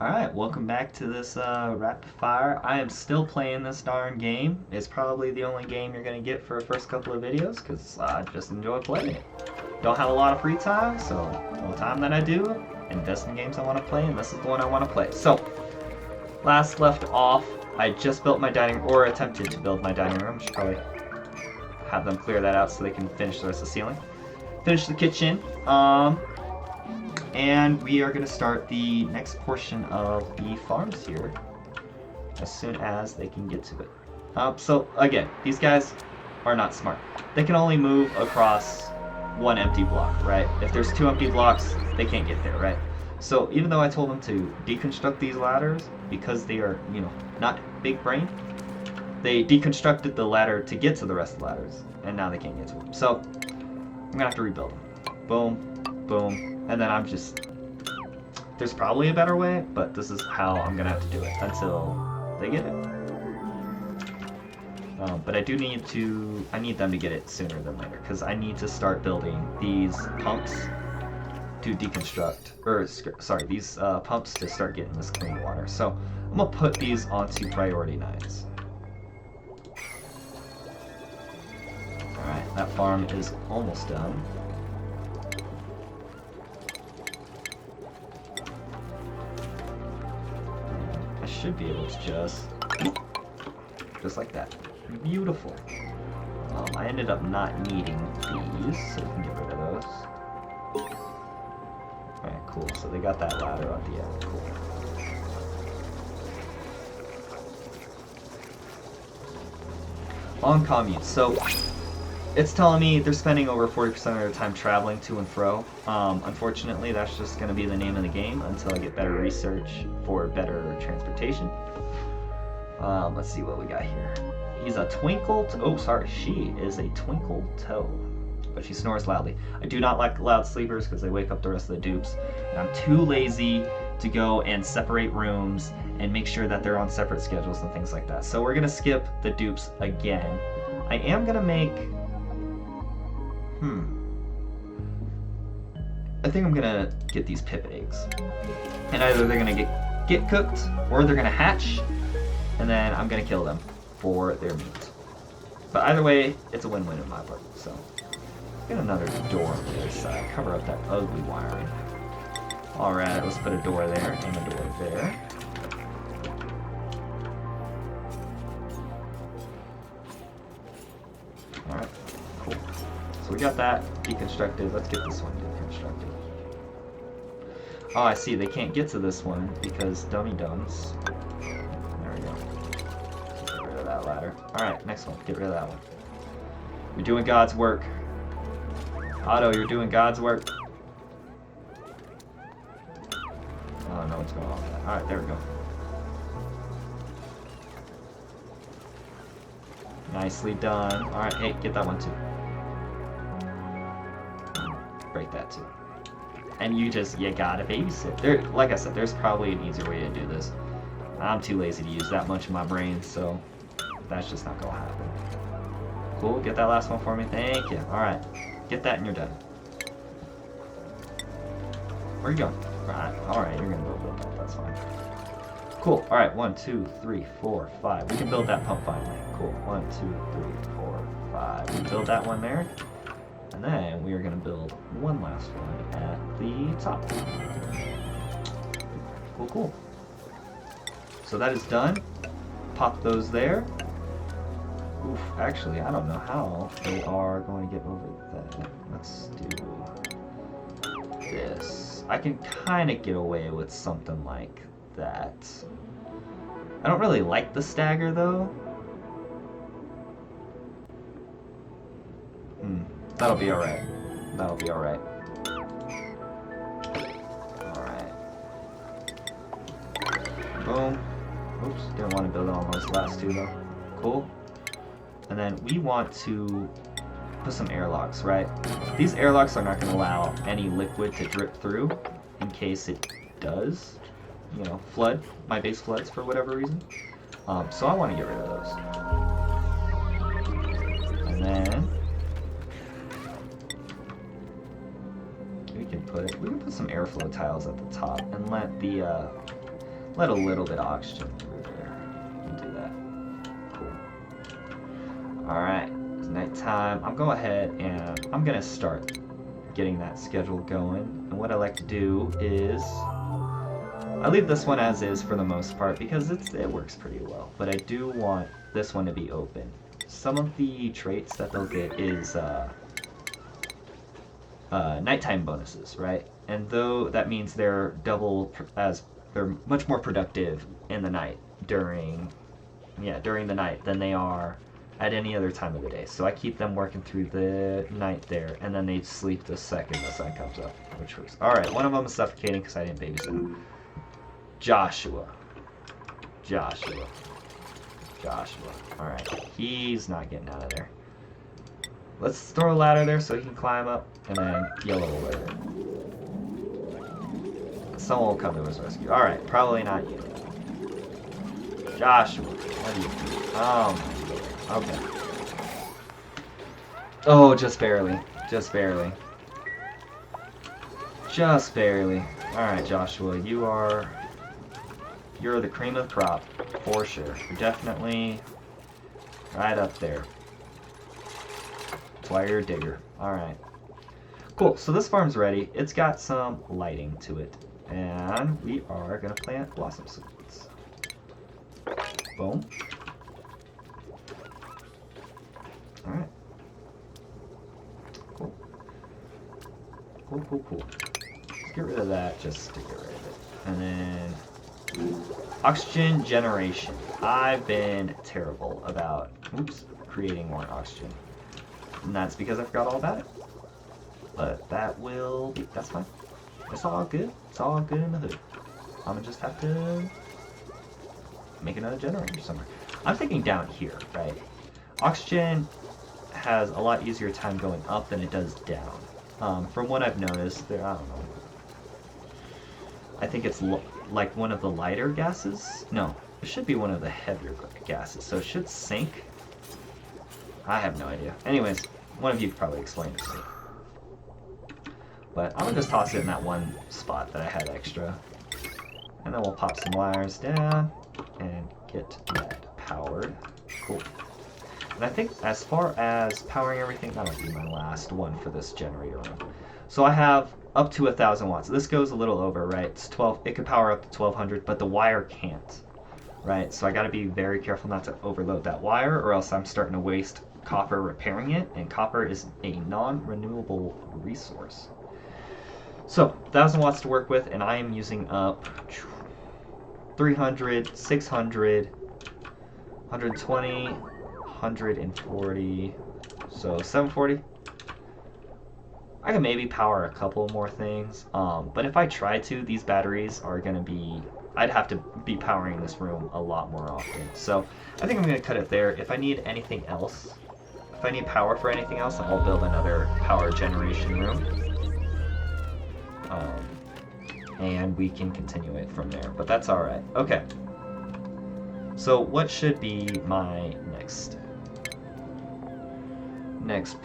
Alright, welcome back to this rapid fire. I am still playing this darn game. It's probably the only game you're going to get for the first couple of videos because I just enjoy playing it. Don't have a lot of free time, so the time that I do, invest in games I want to play, and this is the one I want to play. So, last left off, I just built my dining room, or attempted to build my dining room. Should probably have them clear that out so they can finish the rest of the ceiling. Finish the kitchen. And we are going to start the next portion of the farms here as soon as they can get to it. So again, these guys are not smart. They can only move across one empty block, right? If there's two empty blocks, they can't get there, right? So even though I told them to deconstruct these ladders because they are, not big brain, they deconstructed the ladder to get to the rest of the ladders, and now they can't get to them. So I'm going to have to rebuild them. Boom, boom. And then there's probably a better way, but this is how I'm gonna have to do it until they get it. But I need them to get it sooner than later, because I need to start building these pumps to deconstruct, these pumps to start getting this clean water. So I'm gonna put these onto priority 9s. Alright, that farm is almost done. Should be able to just like that. Beautiful. I ended up not needing these, so we can get rid of those. Alright, cool. So they got that ladder at the end. Cool. On commute. So it's telling me they're spending over 40% of their time traveling to and fro. Unfortunately, that's just going to be the name of the game until I get better research for better transportation. Let's see what we got here. He's a she is a twinkle toe, but she snores loudly. I do not like loud sleepers because they wake up the rest of the dupes, and I'm too lazy to go and separate rooms and make sure that they're on separate schedules and things like that. So we're going to skip the dupes again. I am going to make... I think I'm gonna get these pip eggs, and either they're gonna get cooked or they're gonna hatch, and then I'm gonna kill them for their meat. But either way, it's a win-win in my book. So get another door on the other side. Cover up that ugly wiring. All right, let's put a door there and a door there. All right, cool. So we got that deconstructed. Let's get this one deconstructed. Oh, I see. They can't get to this one because dummy dumbs. There we go. Get rid of that ladder. Alright, next one. Get rid of that one. You're doing God's work. Otto, you're doing God's work. Oh, no, what's going on with that? Alright, there we go. Nicely done. Alright, hey, get that one too. Break that too. And you gotta babysit. Like I said, there's probably an easier way to do this. I'm too lazy to use that much of my brain, so that's just not gonna happen. Cool, get that last one for me. Thank you. Alright, get that and you're done. Where are you going? Alright, you're gonna build that. That's fine. Cool. Alright, 1, 2, 3, 4, 5. We can build that pump finally. Cool. 1, 2, 3, 4, 5. We build that one there. And then we are going to build one last one at the top. Cool, cool. So that is done. Pop those there. Oof, actually, I don't know how they are going to get over that. Let's do this. I can kind of get away with something like that. I don't really like the stagger, though. That'll be alright. That'll be alright. Alright. Boom. Oops, didn't want to build on those last two though. Cool. And then we want to put some airlocks, right? These airlocks are not going to allow any liquid to drip through in case it does, flood. My base floods for whatever reason. So I want to get rid of those. And then we can put some airflow tiles at the top and let the Let a little bit of oxygen through there. You can do that. Cool. Alright, it's nighttime. I'm going ahead and I'm going to start getting that schedule going. And what I like to do is I leave this one as is for the most part because it works pretty well. But I do want this one to be open. Some of the traits that they'll get is nighttime bonuses, right? And though that means they're they're much more productive in the night during the night than they are at any other time of the day. So I keep them working through the night there, and then they sleep the second the sun comes up, which works. All right, one of them is suffocating because I didn't babysit him. Joshua. All right, he's not getting out of there. Let's throw a ladder there so he can climb up, and then yellow alert. Someone will come to his rescue. All right, probably not you. Joshua, what are you doing? Oh my God. Okay. Oh, just barely. Just barely. Just barely. All right, Joshua, you're the cream of the crop for sure. You're definitely right up there. That's why you're a digger. All right. Cool. So this farm's ready. It's got some lighting to it. And we are going to plant blossom seeds. Boom. Alright. Cool. Cool. Let's get rid of that just to get rid of it. And then oxygen generation. I've been terrible about creating more oxygen. And that's because I forgot all about it. But that's fine. It's all good. It's all good in the hood. I'm gonna just have to make another generator somewhere. I'm thinking down here, right? Oxygen has a lot easier time going up than it does down. From what I've noticed, I don't know. I think it's like one of the lighter gases. No, it should be one of the heavier gases. So it should sink. I have no idea. Anyways, one of you could probably explain it to me. But I'm going to just toss it in that one spot that I had extra. And then we'll pop some wires down and get that powered. Cool. And I think as far as powering everything, that'll be my last one for this generator room. So I have up to 1,000 watts. This goes a little over, right? It's 12. It could power up to 1,200, but the wire can't, right? So I got to be very careful not to overload that wire, or else I'm starting to waste copper repairing it, and copper is a non-renewable resource. So, 1,000 watts to work with, and I am using up 300, 600, 120, 140, so 740. I can maybe power a couple more things, but if I try to, these batteries are going to be, I'd have to be powering this room a lot more often. So, I think I'm going to cut it there. If I need anything else, if I need power for anything else, I'll build another power generation room. And we can continue it from there, but that's all right. Okay. So what should be my next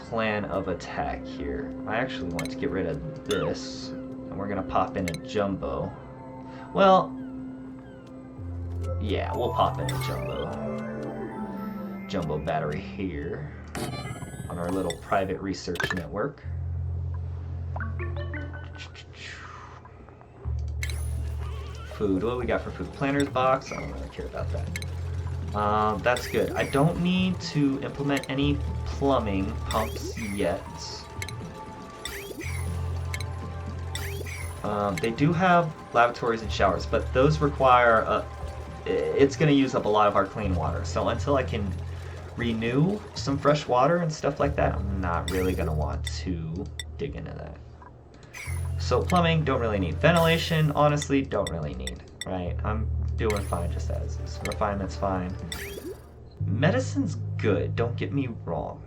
plan of attack here? I actually want to get rid of this, and we're gonna pop in a jumbo. Well, yeah, we'll pop in a jumbo battery here on our little private research network. Food. What do we got for food? Planter's box. I don't really care about that. That's good. I don't need to implement any plumbing pumps yet. They do have lavatories and showers, but those require it's going to use up a lot of our clean water. So until I can renew some fresh water and stuff like that, I'm not really going to want to dig into that. So plumbing, don't really need. Ventilation, honestly, don't really need, right? I'm doing fine just as is. Refinement's fine. Medicine's good, don't get me wrong.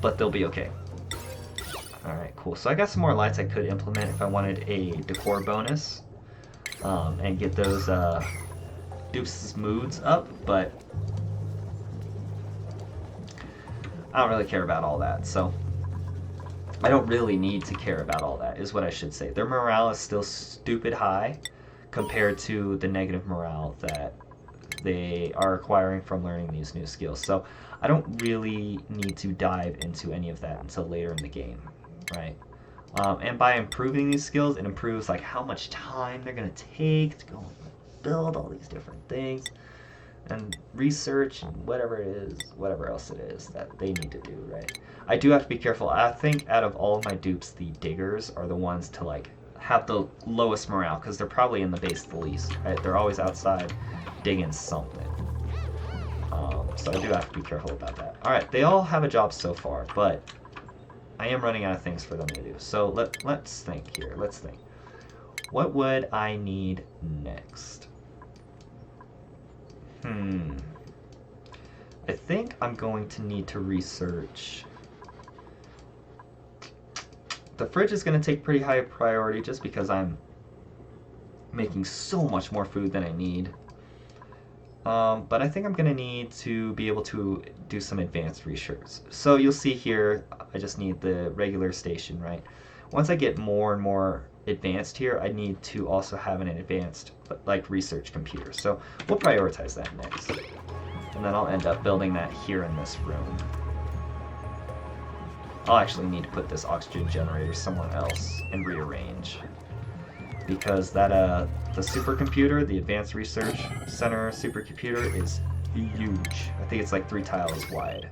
But they'll be okay. Alright, cool. So I got some more lights I could implement if I wanted a decor bonus. And get those Deuce's moods up, but I don't really care about all that, so I don't really need to care about all that, is what I should say. Their morale is still stupid high, compared to the negative morale that they are acquiring from learning these new skills. So I don't really need to dive into any of that until later in the game, right? And by improving these skills, it improves like how much time they're gonna take to go and build all these different things and research and whatever it is, whatever else it is that they need to do, right? I do have to be careful. I think out of all of my dupes, the diggers are the ones to like have the lowest morale because they're probably in the base the least, right? They're always outside digging something. So I do have to be careful about that. All right, they all have a job so far, but I am running out of things for them to do. So let's think here. Let's think. What would I need next? I think I'm going to need to research. The fridge is going to take pretty high priority just because I'm making so much more food than I need. But I think I'm going to need to be able to do some advanced research. So you'll see here, I just need the regular station, right? Once I get more and more advanced here, I need to also have an advanced like research computer. So we'll prioritize that next. And then I'll end up building that here in this room. I'll actually need to put this oxygen generator somewhere else and rearrange. Because that the supercomputer, the Advanced Research Center supercomputer is huge. I think it's like 3 tiles wide.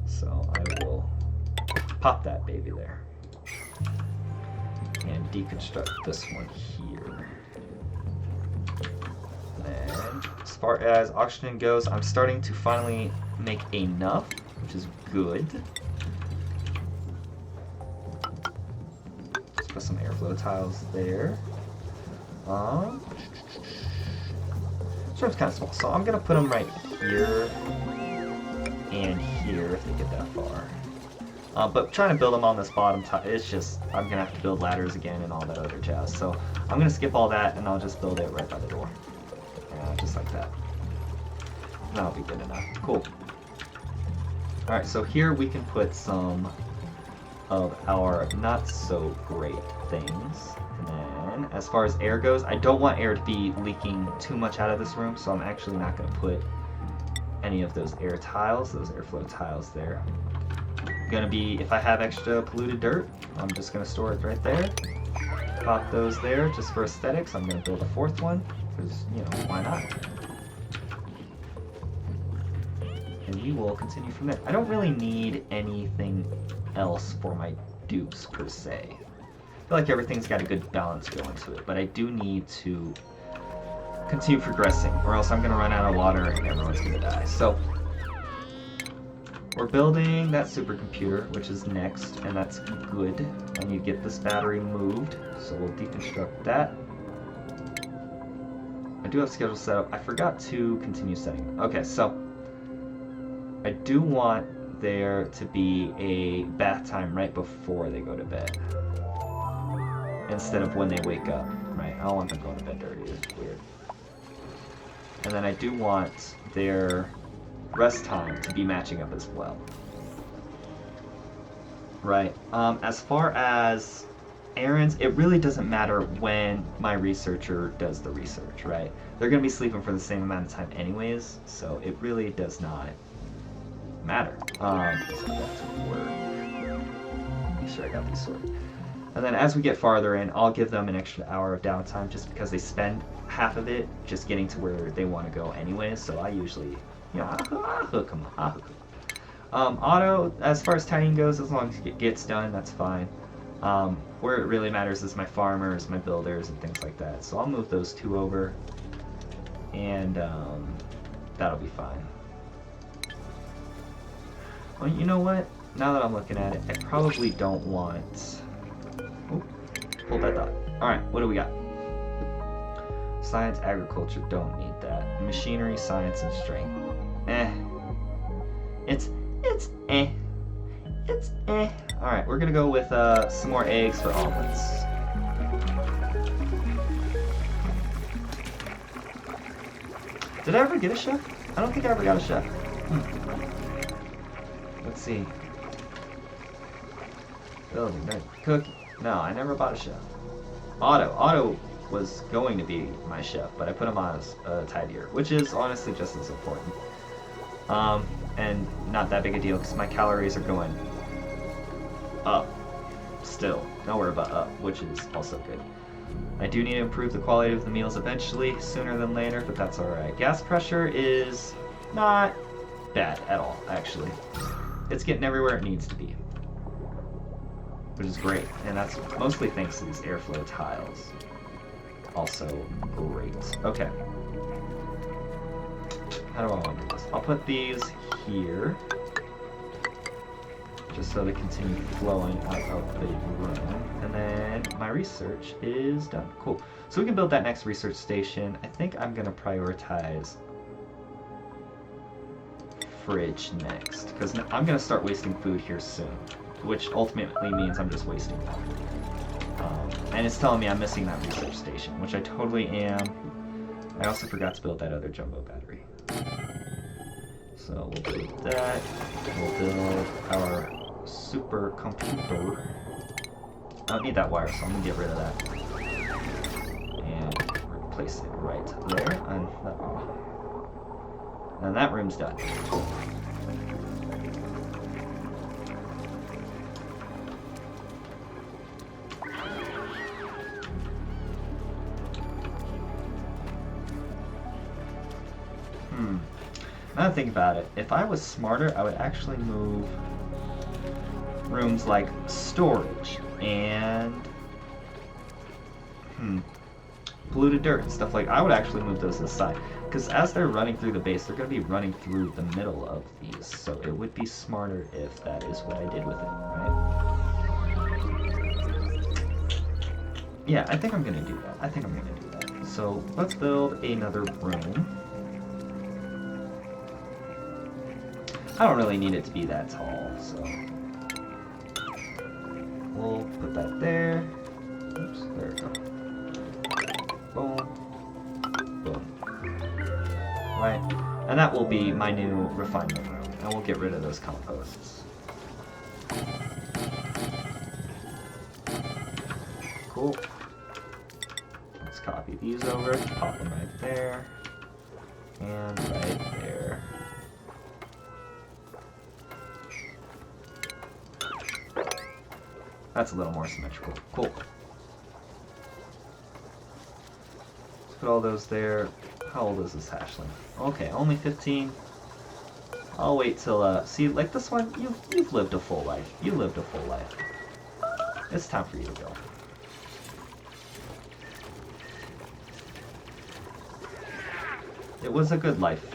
So I will pop that baby there. And deconstruct this one here. And as far as oxygen goes, I'm starting to finally make enough, which is good. Let's put some airflow tiles there. This room's kind of small, so I'm gonna put them right here and here if they get that far. But trying to build them on this bottom tile, it's just, I'm gonna have to build ladders again and all that other jazz. So I'm gonna skip all that and I'll just build it right by the door. Just like that. That'll be good enough. Cool. Alright, so here we can put some of our not so great things. And then as far as air goes, I don't want air to be leaking too much out of this room, so I'm actually not going to put any of those air tiles, those airflow tiles there. Gonna be, if I have extra polluted dirt, I'm just gonna store it right there. Pop those there just for aesthetics. I'm gonna build a 4th one, because, you know, why not? And we will continue from there. I don't really need anything else for my dupes per se. I feel like everything's got a good balance going to it, but I do need to continue progressing, or else I'm gonna run out of water and everyone's gonna die. So we're building that supercomputer, which is next, and that's good. I need to get this battery moved, so we'll deconstruct that. I do have schedule set up. I forgot to continue setting. Okay, so I do want there to be a bath time right before they go to bed, instead of when they wake up, right? I don't want them going to bed dirty. It's weird. And then I do want their rest time to be matching up as well. Right. As far as errands, it really doesn't matter when my researcher does the research, right? They're going to be sleeping for the same amount of time anyways, so it really does not matter. So that's work. Make sure I got these sorted. And then as we get farther in, I'll give them an extra hour of downtime just because they spend half of it just getting to where they want to go anyways, so I usually, you know, I'll hook them. Auto, as far as tidying goes, as long as it gets done, that's fine. Where it really matters is my farmers, my builders, and things like that. So I'll move those 2 over, and that'll be fine. Well, you know what? Now that I'm looking at it, I probably don't want... Oh, hold that thought. Alright, what do we got? Science, agriculture, don't need that. Machinery, science, and strength. It's eh. It's eh. Alright, we're gonna go with some more eggs for omelets. Did I ever get a chef? I don't think I ever got a chef. Let's see. Building, cooking. No, I never bought a chef. Auto was going to be my chef, but I put him on as a tidier, which is honestly just as important. And not that big a deal because my calories are going up still, nowhere but up, which is also good. I do need to improve the quality of the meals eventually, sooner than later, but that's alright. Gas pressure is not bad at all, actually. It's getting everywhere it needs to be, which is great, and that's mostly thanks to these airflow tiles. Also great. Okay. How do I want to do this? I'll put these here, just so they continue flowing out of the room. And then my research is done. Cool. So we can build that next research station. I think I'm going to prioritize fridge next, because I'm going to start wasting food here soon, which ultimately means I'm just wasting water. And it's telling me I'm missing that research station, which I totally am. I also forgot to build that other jumbo battery. So we'll build that. We'll build our supercomputer. I don't need that wire, so I'm going to get rid of that. And replace it right there. And that room's done. Now that I think about it, if I was smarter, I would actually move rooms like storage and polluted dirt and stuff like. I would actually move those to the side, because as they're running through the base, they're going to be running through the middle of these. So it would be smarter if that is what I did with it, right? Yeah, I think I'm going to do that. So let's build another room. I don't really need it to be that tall, so we'll put that there. Oops, there we go. Boom. Boom. Right. And that will be my new refinement room. And we'll get rid of those composts. Cool. Let's copy these over, pop them right there. And right there. That's a little more symmetrical. Cool. Let's put all those there. How old is this hatchling? Okay, only 15. I'll wait till, see, like this one, you've lived a full life. You lived a full life. It's time for you to go. It was a good life.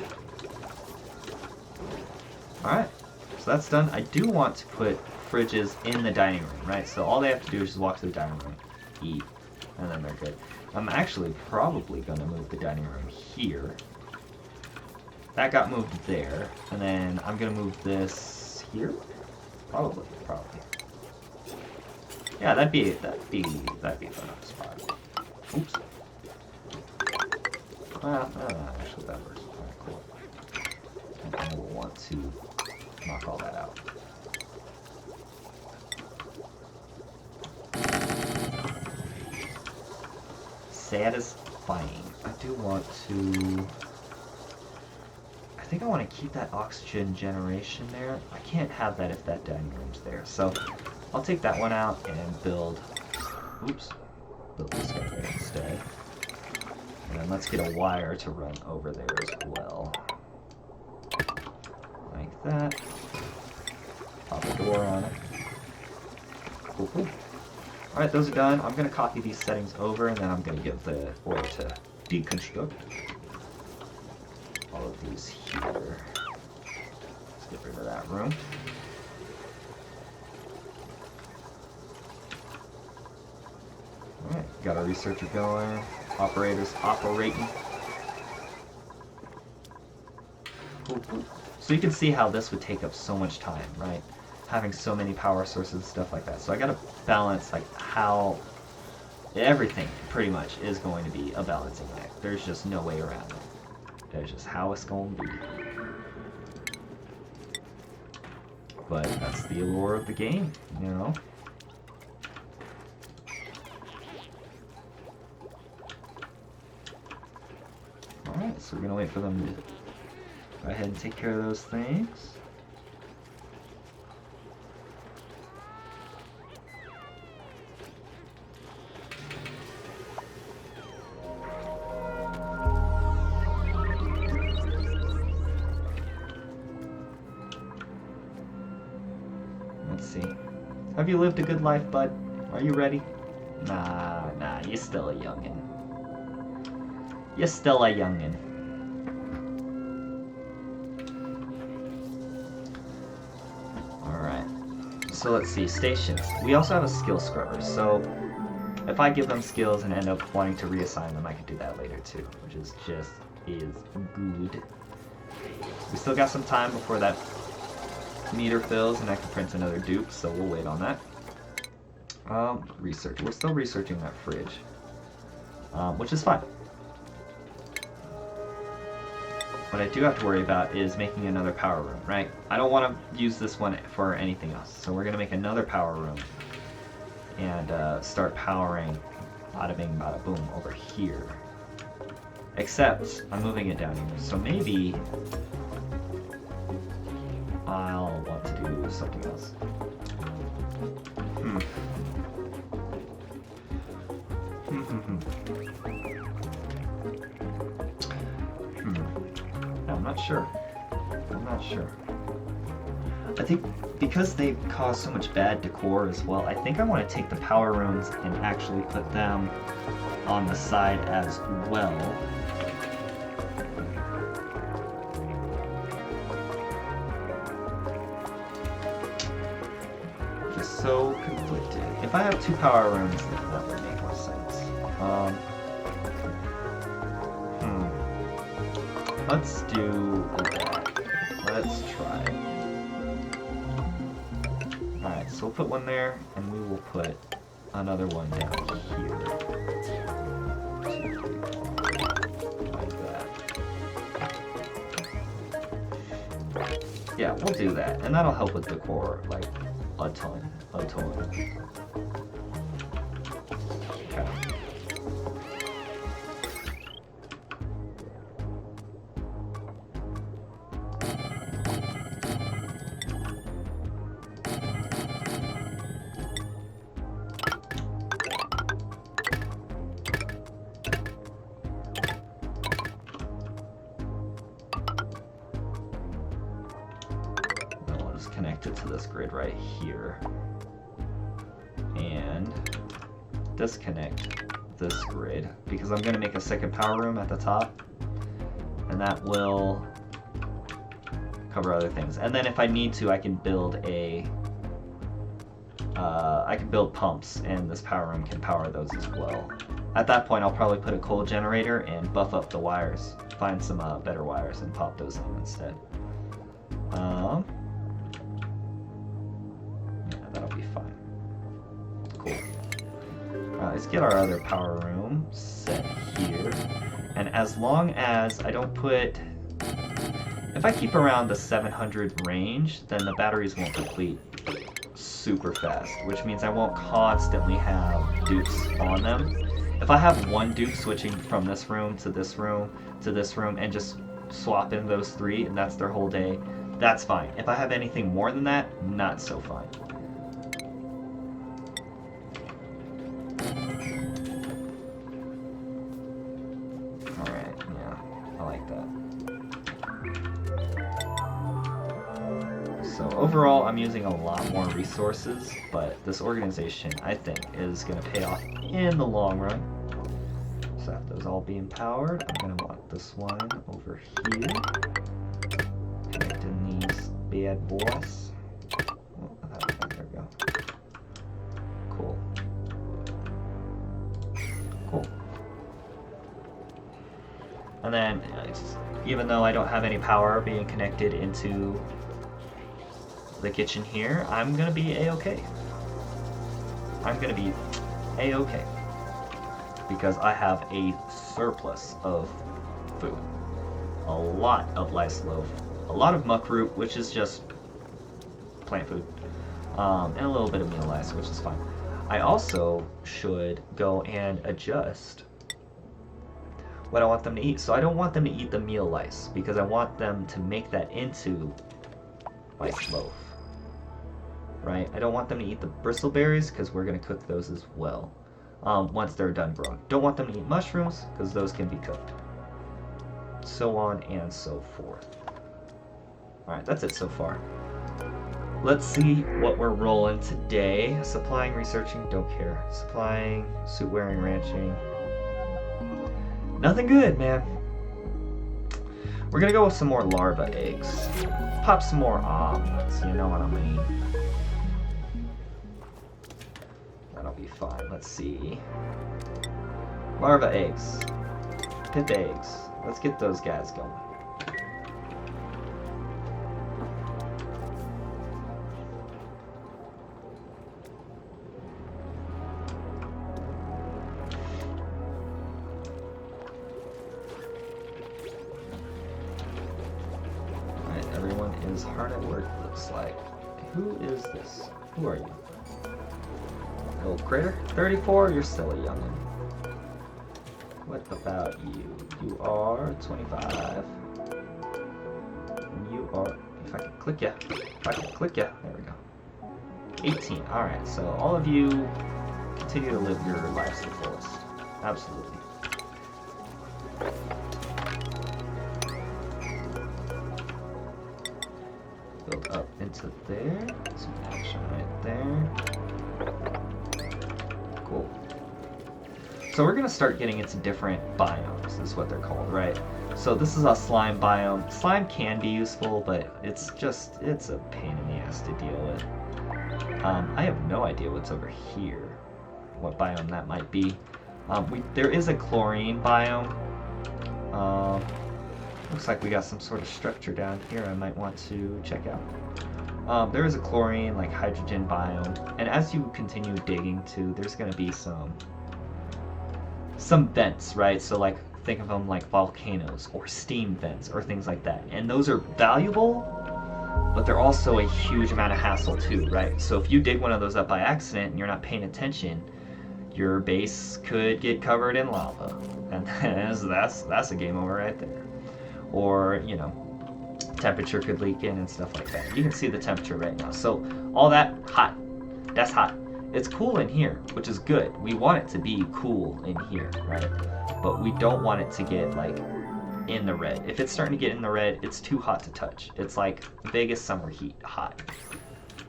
Alright, so that's done. I do want to put fridges in the dining room, right? So all they have to do is just walk to the dining room, eat, and then they're good. I'm actually probably going to move the dining room here. That got moved there, and then I'm going to move this here? Probably. Yeah, that'd be a fun enough spot. Oops. Well, actually that works. Alright, cool. And I will want to knock all that out. Satisfying. I do want to... I think I want to keep that oxygen generation there. I can't have that if that dining room's there. So I'll take that one out and build... Oops. Build this guy there instead. And then let's get a wire to run over there as well. Like that. Pop a door on it. Cool. Alright, those are done. I'm going to copy these settings over, and then I'm going to give the order to deconstruct. All of these here. Let's get rid of that room. Alright, got our researcher going. Operators operating. Cool. So you can see how this would take up so much time, right? Having so many power sources and stuff like that. So I gotta balance like how everything pretty much is going to be a balancing act. There's just no way around it. That's just how it's going to be. But that's the allure of the game, you know? So we're gonna wait for them to go ahead and take care of those things. Let's see. Have you lived a good life, bud? Are you ready? Nah, you're still a youngin'. You're still a youngin'. Alright. So let's see, stations. We also have a skill scrubber, so if I give them skills and end up wanting to reassign them, I can do that later too, which is just good. We still got some time before that meter fills and I can print another dupe, so we'll wait on that. Research. We're still researching that fridge, which is fine. What I do have to worry about is making another power room, right? I don't want to use this one for anything else, so we're going to make another power room and start powering bada bing bada boom over here. Except I'm moving it down here, so maybe I'll want to do something else. No, I'm not sure. I think because they cause so much bad decor as well, I think I want to take the power rooms and actually put them on the side as well. Just so conflicted. If I have two power rooms, that would make more sense. Let's do that. Let's try. Alright, so we'll put one there, and we will put another one down here. Like that. Yeah, we'll do that, and that'll help with decor, like, a ton. Okay. Connect it to this grid right here and disconnect this grid because I'm going to make a second power room at the top, and that will cover other things. And then if I need to, I can build pumps, and this power room can power those as well. At that point, I'll probably put a coal generator and buff up the wires, find some better wires, and pop those in instead. That'll be fine. Cool. Let's get our other power room set here. And as long as I don't put... If I keep around the 700 range, then the batteries won't deplete super fast, which means I won't constantly have dupes on them. If I have one dupe switching from this room to this room to this room and just swap in those three, and that's their whole day, that's fine. If I have anything more than that, not so fine. Overall, I'm using a lot more resources, but this organization, I think, is going to pay off in the long run. So after those all being powered, I'm going to want this one over here. Connecting these bad boys. Oh, there we go. Cool. Cool. And then, even though I don't have any power being connected into the kitchen here, I'm gonna be a-okay. I'm gonna be a-okay because I have a surplus of food. A lot of lice loaf, a lot of muck root, which is just plant food, and a little bit of meal lice, which is fine. I also should go and adjust what I want them to eat. So I don't want them to eat the meal lice because I want them to make that into lice loaf. Right? I don't want them to eat the bristleberries because we're going to cook those as well once they're done growing. Don't want them to eat mushrooms because those can be cooked. So on and so forth. Alright, that's it so far. Let's see what we're rolling today. Supplying, researching, don't care. Supplying, suit wearing, ranching. Nothing good, man. We're gonna go with some more larva eggs. Pop some more omelets, you know what I mean. That'll be fine. Let's see. Larva eggs. Pip eggs. Let's get those guys going. Everyone is hard at work, looks like. Who is this? Who are you? Old critter? 34? You're still a youngin'. What about you? You are 25. And you are... If I can click ya. If I can click ya. There we go. 18. Alright, so all of you continue to live your lives to the fullest. Absolutely. Build up into there. Some action right there. Cool. So we're going to start getting into different biomes, is what they're called, right? So this is a slime biome. Slime can be useful, but it's a pain in the ass to deal with. I have no idea what's over here. What biome that might be. There is a chlorine biome. Looks like we got some sort of structure down here I might want to check out. There is a chlorine, like hydrogen biome, and as you continue digging too, there's going to be some vents, right? So like think of them like volcanoes or steam vents or things like that. And those are valuable, but they're also a huge amount of hassle too, right? So if you dig one of those up by accident and you're not paying attention, your base could get covered in lava, and that's a game over right there. Or, you know, temperature could leak in and stuff like that. You can see the temperature right now. So all that hot, that's hot. It's cool in here, which is good. We want it to be cool in here, right? But we don't want it to get like in the red. If it's starting to get in the red, it's too hot to touch. It's like Vegas summer heat hot.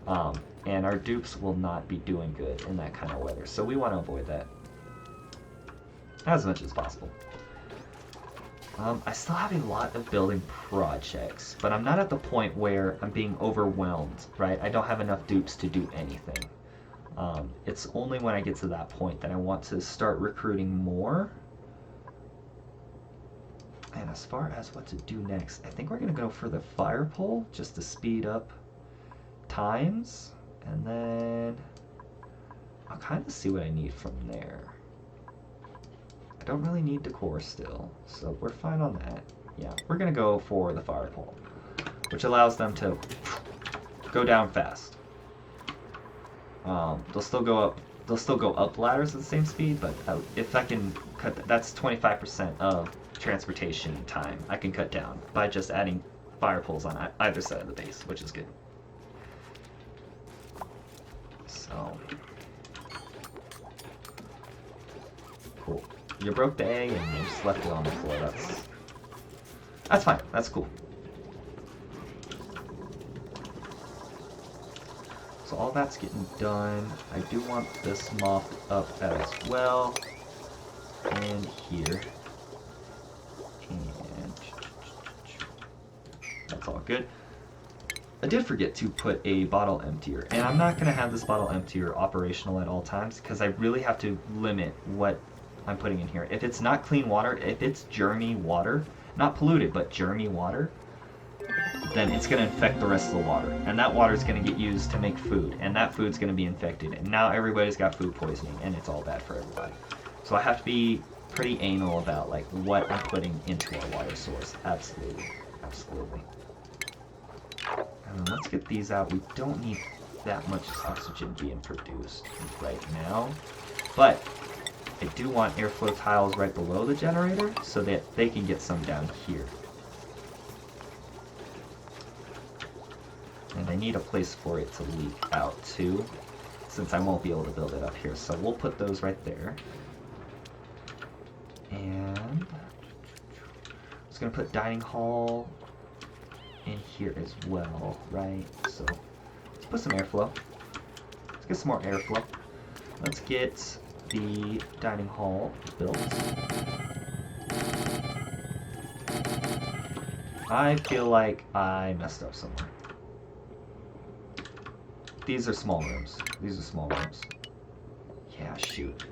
And our dupes will not be doing good in that kind of weather. So we want to avoid that as much as possible. I still have a lot of building projects, but I'm not at the point where I'm being overwhelmed, right? I don't have enough dupes to do anything. It's only when I get to that point that I want to start recruiting more. And as far as what to do next, I think we're going to go for the fire pole just to speed up times. And then I'll kind of see what I need from there. I don't really need decor still, so we're fine on that. Yeah, we're going to go for the fire pole, which allows them to go down fast. They'll still go up ladders at the same speed, but if I can cut that's 25% of transportation time I can cut down by just adding fire poles on either side of the base, which is good. So cool. You broke the egg and you just left it on the floor. That's fine. That's cool. So all that's getting done. I do want this mopped up as well. And here. And that's all good. I did forget to put a bottle emptier, and I'm not going to have this bottle emptier operational at all times because I really have to limit what I'm putting in here. If it's not clean water, if it's journey water, not polluted, but journey water, then it's going to infect the rest of the water. And that water is going to get used to make food, and that food's going to be infected. And now everybody's got food poisoning, and it's all bad for everybody. So I have to be pretty anal about like what I'm putting into our water source. Absolutely. Absolutely. Let's get these out. We don't need that much oxygen being produced right now. But I do want airflow tiles right below the generator so that they can get some down here. And I need a place for it to leak out too, since I won't be able to build it up here. So we'll put those right there. And I'm just gonna put dining hall in here as well, right? So let's put some airflow. Let's get some more airflow. Let's get the dining hall built. I feel like I messed up somewhere. These are small rooms. These are small rooms. Yeah, shoot.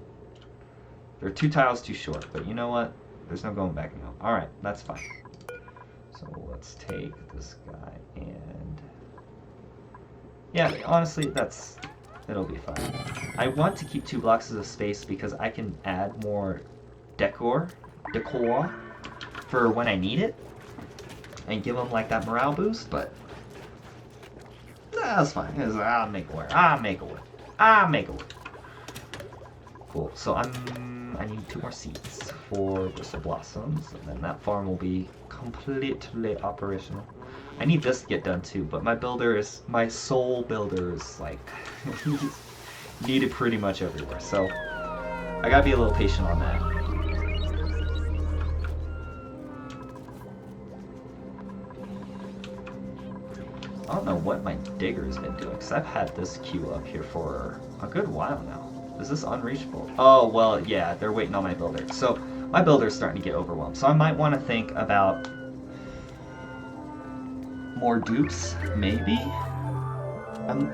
There are 2 tiles too short, but you know what? There's no going back now. Alright, that's fine. So let's take this guy and... yeah, honestly, it'll be fine. I want to keep 2 blocks of space because I can add more decor for when I need it and give them like that morale boost, but that's fine. I'll make it work. I'll make it work. I'll make it work. Cool. So I need 2 more seeds for Bristle Blossoms, and then that farm will be completely operational. I need this to get done too, but my soul builder is like needed pretty much everywhere. So I gotta be a little patient on that. I don't know what my digger's been doing, because I've had this queue up here for a good while now. Is this unreachable? Oh, well, yeah, they're waiting on my builder. So my builder's starting to get overwhelmed. So I might want to think about more dupes, maybe?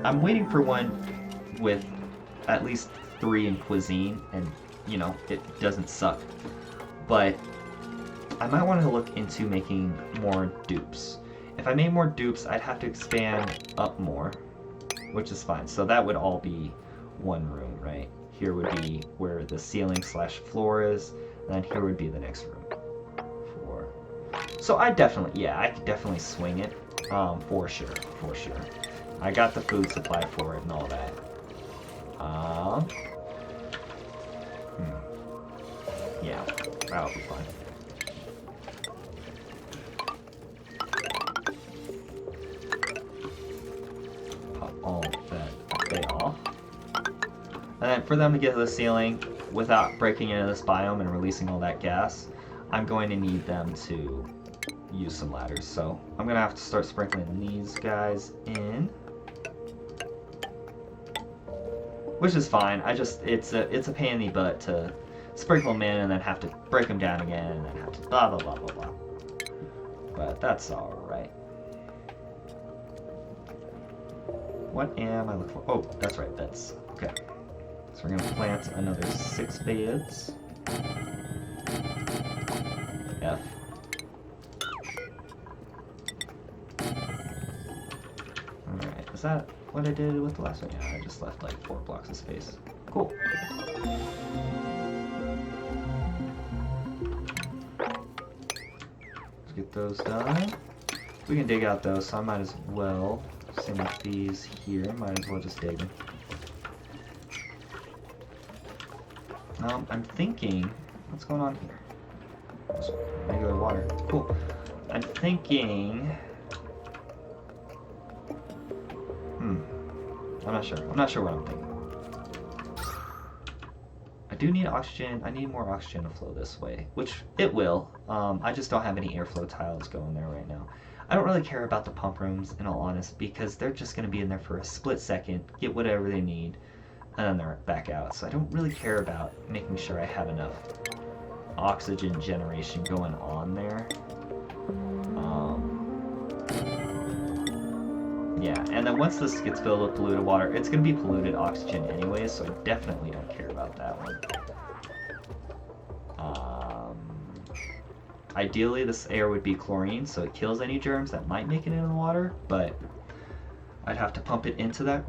I'm waiting for one with at least 3 in cuisine, and, you know, it doesn't suck. But I might want to look into making more dupes. If I made more dupes, I'd have to expand up more, which is fine. So that would all be one room, right? Here would be where the ceiling/floor is, and then here would be the next room. So I could definitely swing it, for sure. I got the food supply for it and all that. Yeah, that'll be fine. All that they off. And then for them to get to the ceiling without breaking into this biome and releasing all that gas, I'm going to need them to use some ladders. So I'm going to have to start sprinkling these guys in. Which is fine. It's a pain in the butt to sprinkle them in and then have to break them down again and then have to blah blah blah blah blah. But that's alright. What am I looking for? Oh, that's right, beds. Okay. So we're going to plant another 6 beds. F. Alright, is that what I did with the last one? Yeah, I just left like 4 blocks of space. Cool. Let's get those done. We can dig out those, so I might as well. Same with these here, might as well just dig them. I'm thinking, what's going on here? Just regular water. Cool. I'm thinking, I'm not sure what I'm thinking. I do need oxygen. I need more oxygen to flow this way, which it will. I just don't have any airflow tiles going there right now. I don't really care about the pump rooms, in all honesty, because they're just going to be in there for a split second, get whatever they need, and then they're back out. So I don't really care about making sure I have enough oxygen generation going on there. Yeah, and then once this gets filled with polluted water, it's going to be polluted oxygen anyway, so I definitely don't care about that one. Ideally, this air would be chlorine, so it kills any germs that might make it in the water, but I'd have to pump it into that,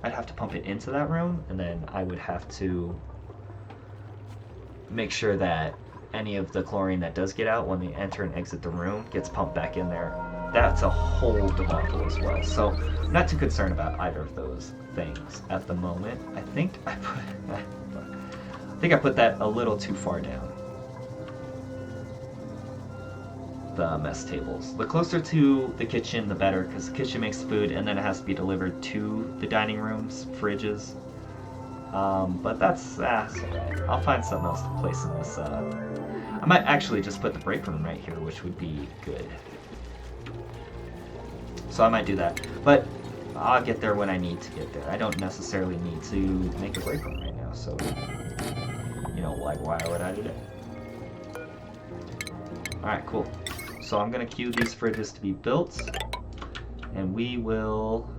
I'd have to pump it into that room, and then I would have to make sure that any of the chlorine that does get out when they enter and exit the room gets pumped back in there. That's a whole debacle as well, so I'm not too concerned about either of those things at the moment. I think I I think I put that a little too far down. The mess tables. The closer to the kitchen, the better, because the kitchen makes food and then it has to be delivered to the dining rooms, fridges. But that's alright. I'll find something else to place in this. I might actually just put the break room right here, which would be good. So I might do that. But I'll get there when I need to get there. I don't necessarily need to make a break room right now, so, you know, like, why would I do that? Alright, cool. So I'm going to queue these fridges to be built, and we will...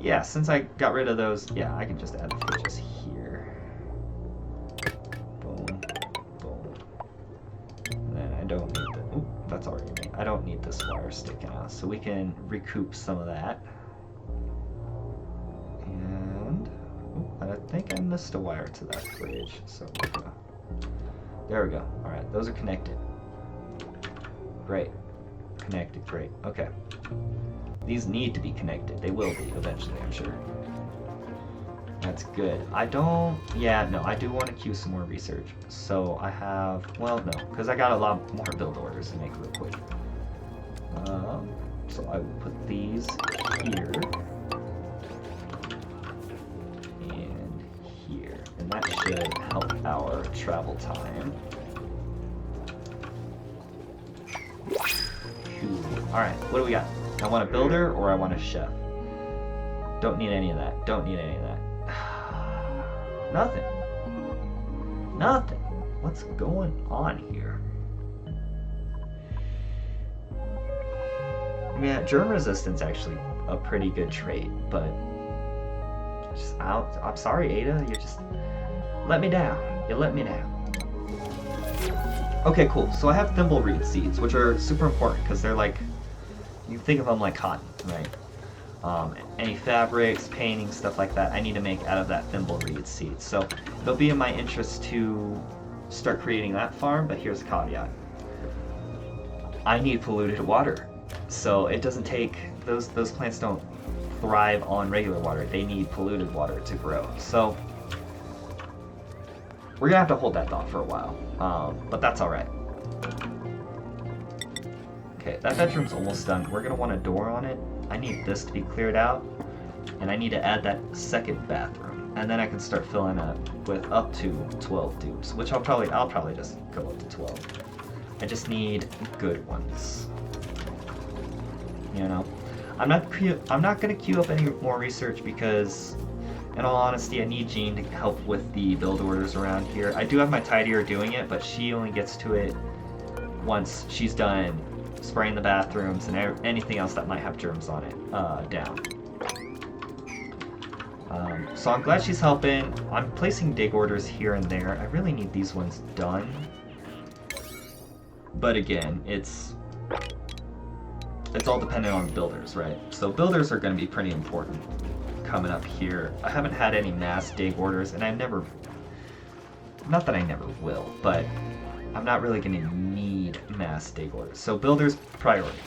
yeah, since I got rid of those, yeah, I can just add the fridges here. Boom, boom. And then I don't need the... Oop, that's already made. I don't need this wire sticking out, so we can recoup some of that. And... Oop, I think I missed a wire to that fridge, so we're gonna... There we go. Alright, those are connected. Great. Connected, great. Okay. These need to be connected. They will be eventually, I'm sure. That's good. I don't... Yeah, no, I do want to queue some more research. So I have... Well, no, because I got a lot more build orders to make real quick. So I will put these here. And here. And that should help our travel time. Alright, what do we got? I want a builder or I want a chef? Don't need any of that. Don't need any of that. Nothing. Nothing. What's going on here? I mean, germ resistance actually a pretty good trait, but just I'm sorry, Ada. You just let me down. You let me down. Okay, cool. So I have thimbleweed seeds, which are super important because they're like, you think of them like cotton, right? Any fabrics, painting, stuff like that, I need to make out of that thimbleweed seed. So it'll be in my interest to start creating that farm, but here's the caveat. I need polluted water. So it doesn't take, those plants don't thrive on regular water. They need polluted water to grow. So we're gonna have to hold that thought for a while, but that's all right. Okay, that bedroom's almost done. We're gonna want a door on it. I need this to be cleared out, and I need to add that second bathroom, and then I can start filling up with up to 12 dupes, which I'll probably just go up to 12. I just need good ones. You know, I'm not gonna queue up any more research because, in all honesty, I need Jean to help with the build orders around here. I do have my tidier doing it, but she only gets to it once she's done spraying the bathrooms and anything else that might have germs on it down. So I'm glad she's helping. I'm placing dig orders here and there. I really need these ones done. But again, it's all dependent on builders, right? So builders are going to be pretty important coming up here. I haven't had any mass dig orders, and not that I never will, but I'm not really going to need mass dig orders. So builders, priority.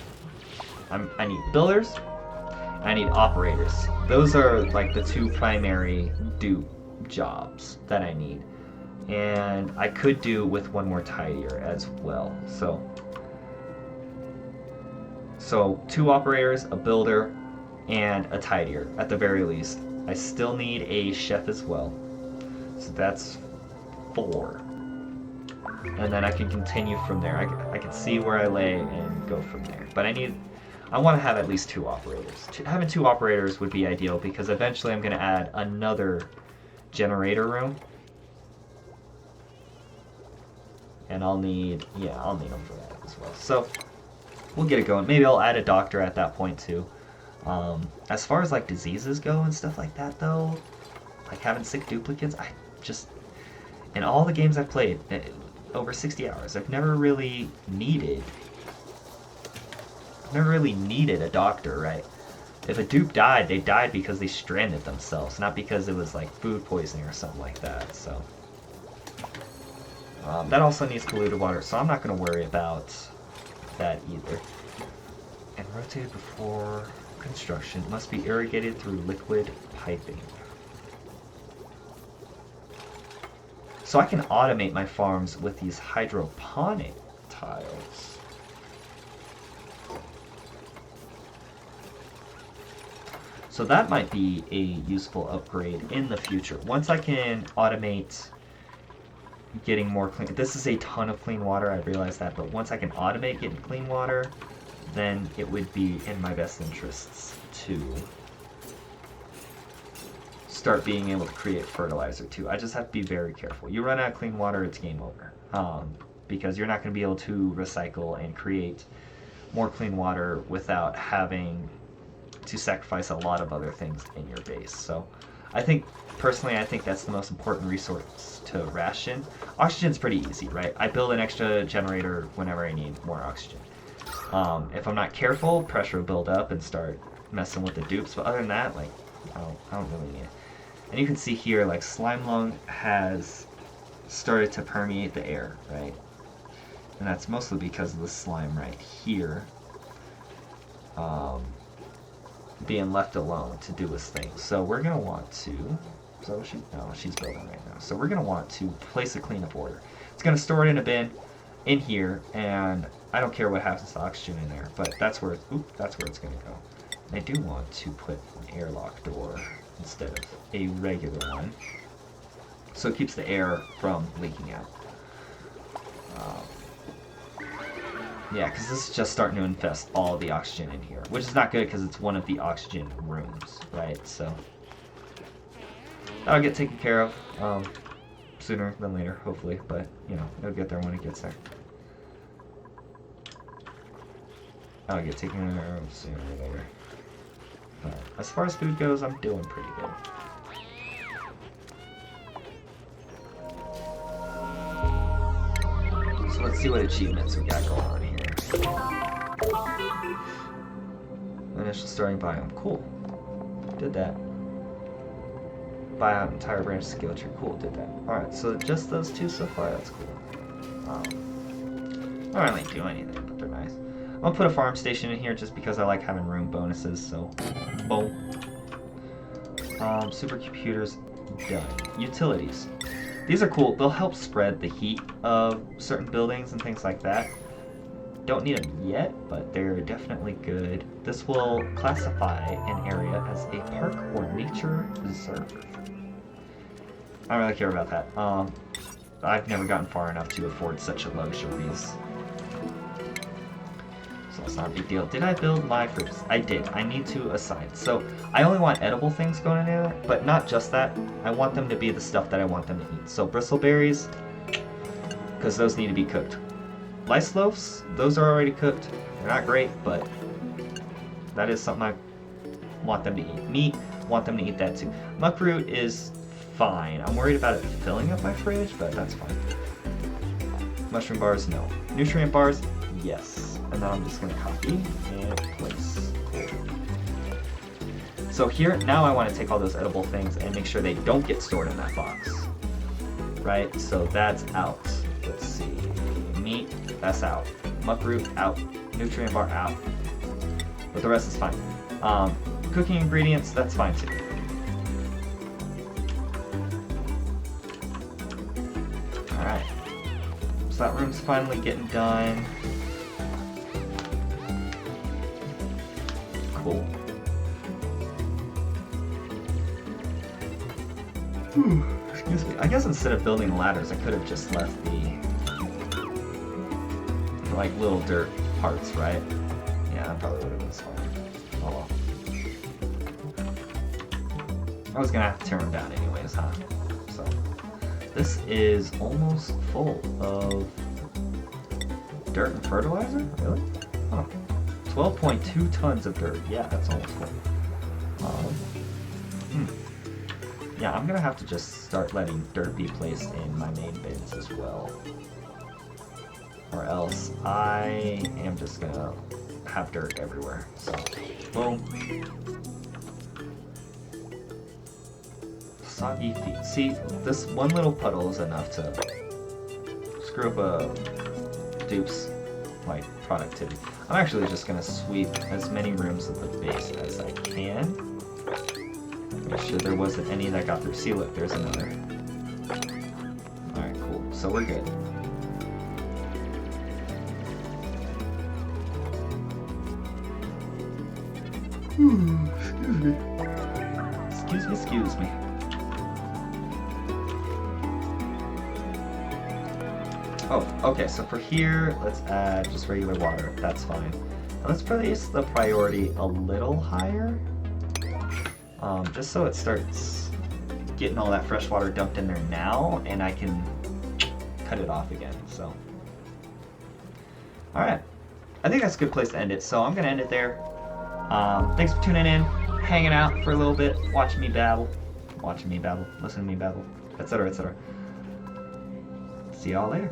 I need builders, and I need operators. Those are like the two primary dupe jobs that I need. And I could do with one more tidier as well. So 2 operators, a builder, and a tidier at the very least. I still need a chef as well. So that's 4. And then I can continue from there. I can see where I lay and go from there. But I want to have at least 2 operators. Having 2 operators would be ideal because eventually I'm going to add another generator room. And I'll need them for that as well. So we'll get it going. Maybe I'll add a doctor at that point too. As far as like diseases go and stuff like that though, like having sick duplicates, I just, in all the games I've played, over 60 hours, I've never really needed a doctor, right? If a dupe died, they died because they stranded themselves, not because it was like food poisoning or something like that, so. That also needs polluted water, so I'm not going to worry about that either. And rotated before construction, must be irrigated through liquid piping. So I can automate my farms with these hydroponic tiles. So that might be a useful upgrade in the future. Once I can automate getting more clean, this is a ton of clean water, I realize that, but once I can automate getting clean water, then it would be in my best interests to start being able to create fertilizer too. I just have to be very careful. You run out of clean water, it's game over. Because you're not going to be able to recycle and create more clean water without having to sacrifice a lot of other things in your base. So I think, personally, I think that's the most important resource to ration. Oxygen's pretty easy, right? I build an extra generator whenever I need more oxygen. If I'm not careful, pressure will build up and start messing with the dupes, but other than that, like, I don't really need it. And you can see here, like, slime lung has started to permeate the air, right? And that's mostly because of the slime right here being left alone to do its thing. So we're going to want to, no, she's building right now. So we're going to want to place a cleanup order. It's going to store it in a bin in here, and I don't care what happens to oxygen in there, but that's where it's going to go. And I do want to put an airlock door instead of a regular one, so it keeps the air from leaking out. Yeah, because this is just starting to infest all the oxygen in here, which is not good because it's one of the oxygen rooms, right? So that'll get taken care of sooner than later, hopefully, but, you know, it'll get there when it gets there. That'll get taken care of sooner or later. But as far as food goes, I'm doing pretty good. So let's see what achievements we got going on here. Initial starting biome. Cool. Did that. Buy out entire branch skill tree. Cool, did that. Alright, so just those two so far, that's cool. Don't really do anything, but they're nice. I'm gonna put a farm station in here just because I like having room bonuses, so boom. Supercomputers, done. Utilities. These are cool. They'll help spread the heat of certain buildings and things like that. Don't need them yet, but they're definitely good. This will classify an area as a park or nature reserve. I don't really care about that. I've never gotten far enough to afford such luxuries. So it's not a big deal. Did I build live fruits? I did. I need to assign. So I only want edible things going in there, but not just that. I want them to be the stuff that I want them to eat. So bristleberries, because those need to be cooked. Lice loaves, those are already cooked. They're not great, but that is something I want them to eat. Meat, want them to eat that too. Muckroot is fine. I'm worried about it filling up my fridge, but that's fine. Mushroom bars, no. Nutrient bars, yes. And then I'm just going to copy and place. So here, now I want to take all those edible things and make sure they don't get stored in that box. Right? So that's out. Let's see. Meat, that's out. Muckroot, out. Nutrient bar, out. But the rest is fine. Cooking ingredients, that's fine too. Alright. So that room's finally getting done. Cool. Excuse me. I guess instead of building ladders, I could have just left the like little dirt parts, right? Yeah, that probably would have been smart. Oh well. I was gonna have to tear them down anyways, huh? So this is almost full of dirt and fertilizer? Really? Huh. 12.2 tons of dirt. Yeah, that's almost full. Yeah, I'm gonna have to just start letting dirt be placed in my main bins as well. Or else I am just gonna have dirt everywhere. So, boom. Soggy feet. See, this one little puddle is enough to screw up a dupe's like productivity. I'm actually just gonna sweep as many rooms at the base as I can. Make sure there wasn't any that got through. See, look, there's another. Alright. so we're good. Excuse me. Excuse me. Oh, okay, so for here, let's add just regular water. That's fine. Now let's place the priority a little higher. Just so it starts getting all that fresh water dumped in there now, and I can cut it off again, so. Alright, I think that's a good place to end it, so I'm going to end it there. Thanks for tuning in, hanging out for a little bit, watching me babble, listening to me babble, etc., etc. See y'all later.